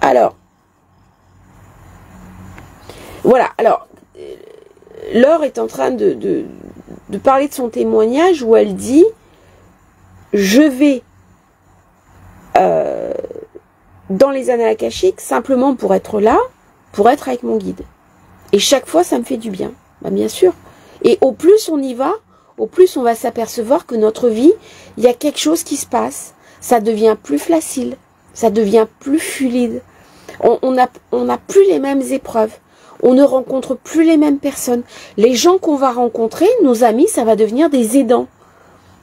Alors, voilà, alors, Laure est en train de parler de son témoignage où elle dit « Je vais dans les annales akashiques simplement pour être là, pour être avec mon guide. Et chaque fois, ça me fait du bien. » Ben, bien sûr. Et au plus on y va, au plus on va s'apercevoir que notre vie, il y a quelque chose qui se passe. Ça devient plus facile, ça devient plus fluide. On n'a plus les mêmes épreuves. On ne rencontre plus les mêmes personnes. Les gens qu'on va rencontrer, nos amis, ça va devenir des aidants.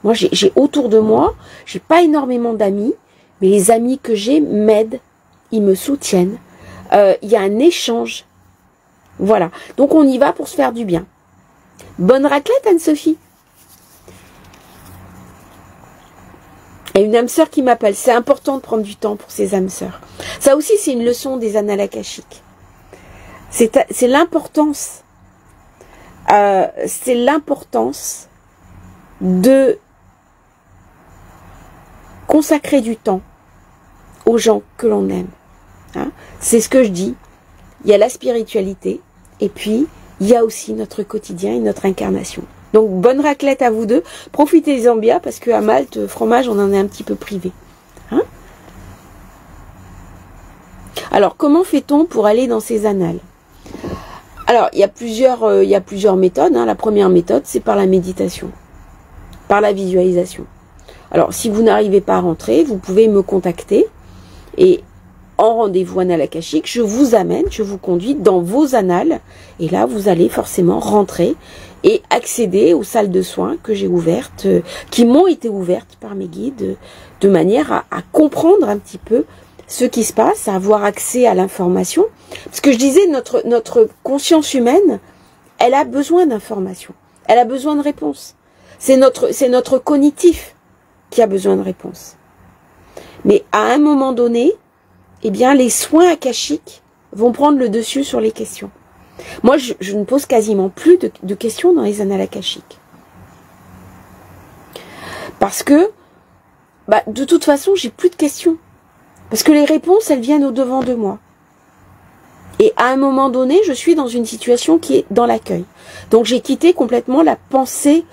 Moi, j'ai autour de moi, j'ai pas énormément d'amis, mais les amis que j'ai m'aident, ils me soutiennent. Il y a un échange. Voilà. Donc, on y va pour se faire du bien. Bonne raclette, Anne-Sophie. Il y a une âme sœur qui m'appelle. C'est important de prendre du temps pour ces âmes sœurs. Ça aussi, c'est une leçon des annales akashiques. C'est l'importance. C'est l'importance de consacrer du temps aux gens que l'on aime. Hein? C'est ce que je dis. Il y a la spiritualité et puis il y a aussi notre quotidien et notre incarnation. Donc bonne raclette à vous deux. Profitez-en bien parce qu'à Malte, fromage, on en est un petit peu privé. Hein? Alors comment fait-on pour aller dans ces annales? Alors il y a plusieurs méthodes. Hein. La première méthode, c'est par la méditation, par la visualisation. Alors si vous n'arrivez pas à rentrer, vous pouvez me contacter et en rendez-vous annales akashique, je vous amène, je vous conduis dans vos annales et là vous allez forcément rentrer et accéder aux salles de soins que j'ai ouvertes, qui m'ont été ouvertes par mes guides, de manière à comprendre un petit peu ce qui se passe, à avoir accès à l'information. Parce que je disais, notre conscience humaine, elle a besoin d'informations, elle a besoin de réponses. C'est notre cognitif qui a besoin de réponses. Mais à un moment donné, eh bien, les soins akashiques vont prendre le dessus sur les questions. Moi, je ne pose quasiment plus de questions dans les annales akashiques. Parce que, de toute façon, j'ai plus de questions. Parce que les réponses, elles viennent au-devant de moi. Et à un moment donné, je suis dans une situation qui est dans l'accueil. Donc, j'ai quitté complètement la pensée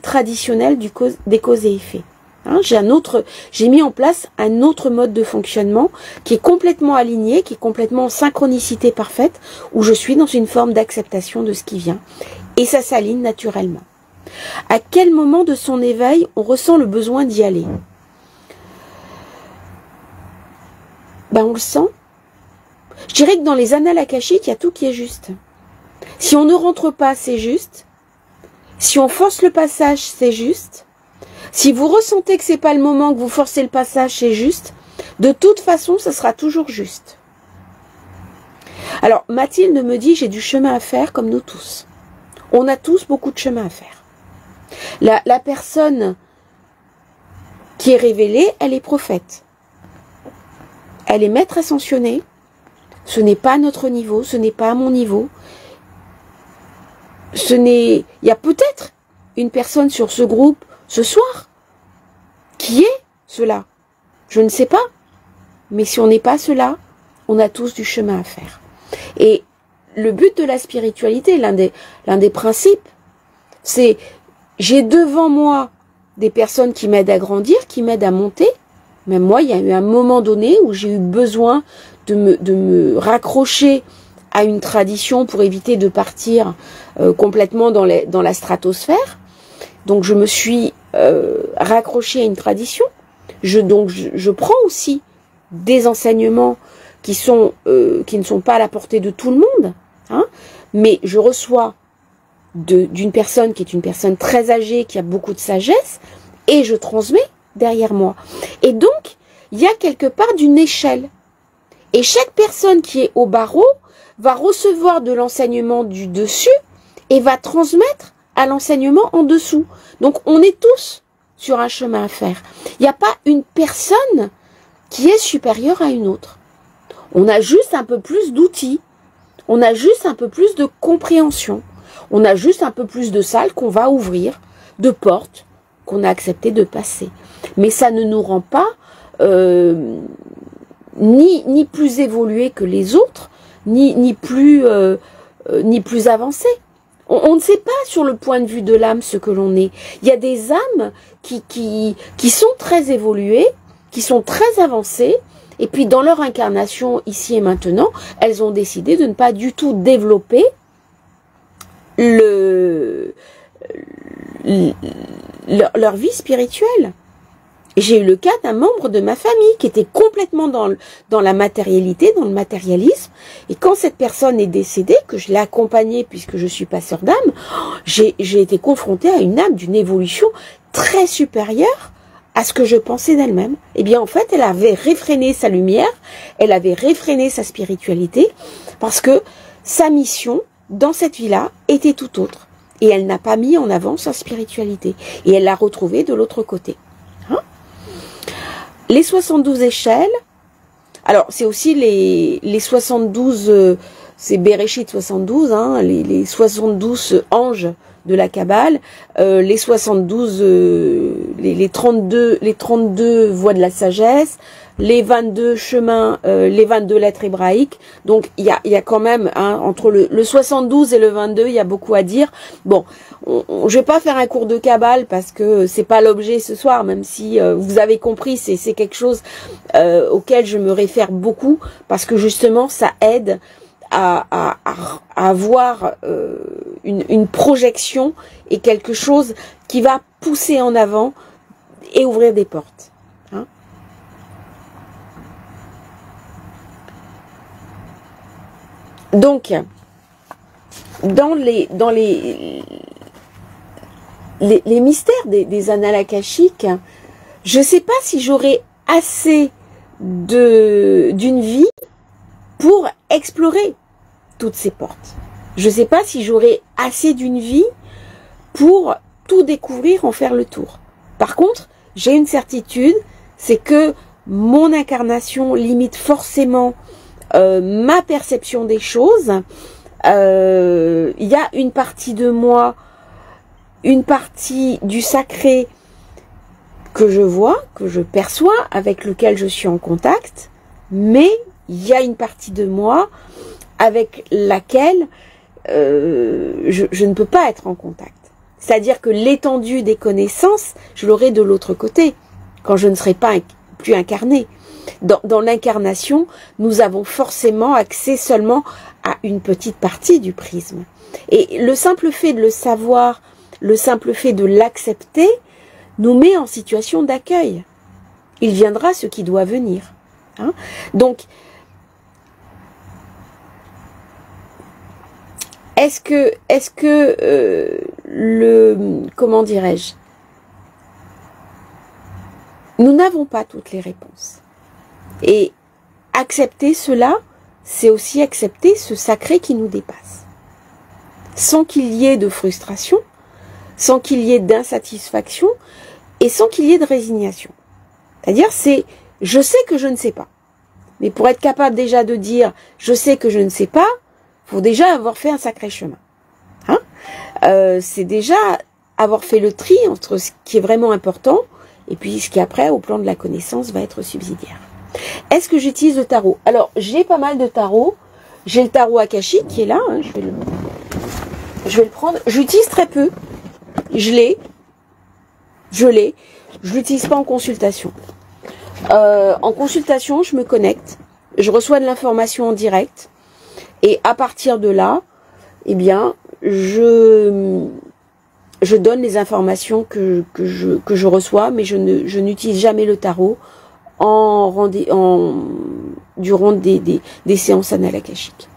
traditionnelle des causes et effets. Hein, j'ai mis en place un autre mode de fonctionnement qui est complètement aligné, qui est complètement en synchronicité parfaite, où je suis dans une forme d'acceptation de ce qui vient. Et ça s'aligne naturellement. À quel moment de son éveil on ressent le besoin d'y aller? On le sent. Je dirais que dans les annales akashiques, il y a tout qui est juste. Si on ne rentre pas, c'est juste. Si on force le passage, c'est juste. Si vous ressentez que c'est pas le moment, que vous forcez le passage, c'est juste. De toute façon, ça sera toujours juste. Alors, Mathilde me dit, j'ai du chemin à faire comme nous tous. On a tous beaucoup de chemin à faire. La personne qui est révélée, elle est prophète. Elle est maître ascensionné. Ce n'est pas à notre niveau, ce n'est pas à mon niveau. Il y a peut-être une personne sur ce groupe ce soir. Qui est cela? Je ne sais pas. Mais si on n'est pas cela, on a tous du chemin à faire. Et le but de la spiritualité, l'un des principes, c'est j'ai devant moi des personnes qui m'aident à grandir, qui m'aident à monter. Même moi, il y a eu un moment donné où j'ai eu besoin de me raccrocher à une tradition pour éviter de partir complètement dans la stratosphère. Donc je me suis raccrochée à une tradition. Je prends aussi des enseignements qui ne sont pas à la portée de tout le monde, hein, mais je reçois d'une personne qui est une personne très âgée, qui a beaucoup de sagesse, et je transmets derrière moi. Et donc, il y a quelque part d'une échelle. Et chaque personne qui est au barreau va recevoir de l'enseignement du dessus et va transmettre à l'enseignement en dessous. Donc, on est tous sur un chemin à faire. Il n'y a pas une personne qui est supérieure à une autre. On a juste un peu plus d'outils. On a juste un peu plus de compréhension. On a juste un peu plus de salles qu'on va ouvrir, de portes qu'on a accepté de passer. Mais ça ne nous rend pas ni plus évolué que les autres, ni plus avancé. On ne sait pas sur le point de vue de l'âme ce que l'on est. Il y a des âmes qui sont très évoluées, qui sont très avancées, et puis dans leur incarnation ici et maintenant, elles ont décidé de ne pas du tout développer leur vie spirituelle. J'ai eu le cas d'un membre de ma famille qui était complètement dans la matérialité, dans le matérialisme. Et quand cette personne est décédée, que je l'ai accompagnée puisque je suis passeur d'âme, j'ai été confrontée à une âme d'une évolution très supérieure à ce que je pensais d'elle-même. Eh bien, en fait, elle avait réfréné sa lumière, elle avait réfréné sa spiritualité, parce que sa mission dans cette vie-là était tout autre. Et elle n'a pas mis en avant sa spiritualité. Et elle l'a retrouvée de l'autre côté. Les 72 échelles, alors c'est aussi les 72, c'est Bereshit 72, hein, les 72 anges de la Kabbale, les 72, les 32 voies de la sagesse, les 22 chemins, les 22 lettres hébraïques. Donc il y a quand même, hein, entre le 72 et le 22, il y a beaucoup à dire. Bon, je vais pas faire un cours de Kabbale parce que c'est pas l'objet ce soir, même si vous avez compris, c'est quelque chose auquel je me réfère beaucoup, parce que justement ça aide à avoir une projection et quelque chose qui va pousser en avant et ouvrir des portes. Hein. Donc, dans les mystères des annales akashiques, je ne sais pas si j'aurai assez d'une vie pour explorer toutes ces portes. Je ne sais pas si j'aurai assez d'une vie pour tout découvrir, en faire le tour. Par contre, j'ai une certitude, c'est que mon incarnation limite forcément ma perception des choses. Il y a une partie de moi, une partie du sacré que je vois, que je perçois, avec lequel je suis en contact, mais il y a une partie de moi avec laquelle je ne peux pas être en contact. C'est-à-dire que l'étendue des connaissances, je l'aurai de l'autre côté, quand je ne serai pas plus incarnée. Dans l'incarnation, nous avons forcément accès seulement à une petite partie du prisme. Et le simple fait de le savoir, le simple fait de l'accepter, nous met en situation d'accueil. Il viendra ce qui doit venir. Hein? Donc, est-ce que comment dirais-je, nous n'avons pas toutes les réponses. Et accepter cela, c'est aussi accepter ce sacré qui nous dépasse. Sans qu'il y ait de frustration, sans qu'il y ait d'insatisfaction et sans qu'il y ait de résignation. C'est-à-dire, je sais que je ne sais pas. Mais pour être capable déjà de dire je sais que je ne sais pas, il faut déjà avoir fait un sacré chemin. Hein? C'est déjà avoir fait le tri entre ce qui est vraiment important et puis ce qui après, au plan de la connaissance, va être subsidiaire. Est-ce que j'utilise le tarot? Alors, j'ai pas mal de tarots. J'ai le tarot akashique qui est là. Hein, je vais le prendre. J'utilise très peu. Je l'ai. Je l'utilise pas en consultation. En consultation, je me connecte. Je reçois de l'information en direct. Et à partir de là, eh bien, je donne les informations que je reçois, mais je n'utilise jamais le tarot durant des séances annales akashiques.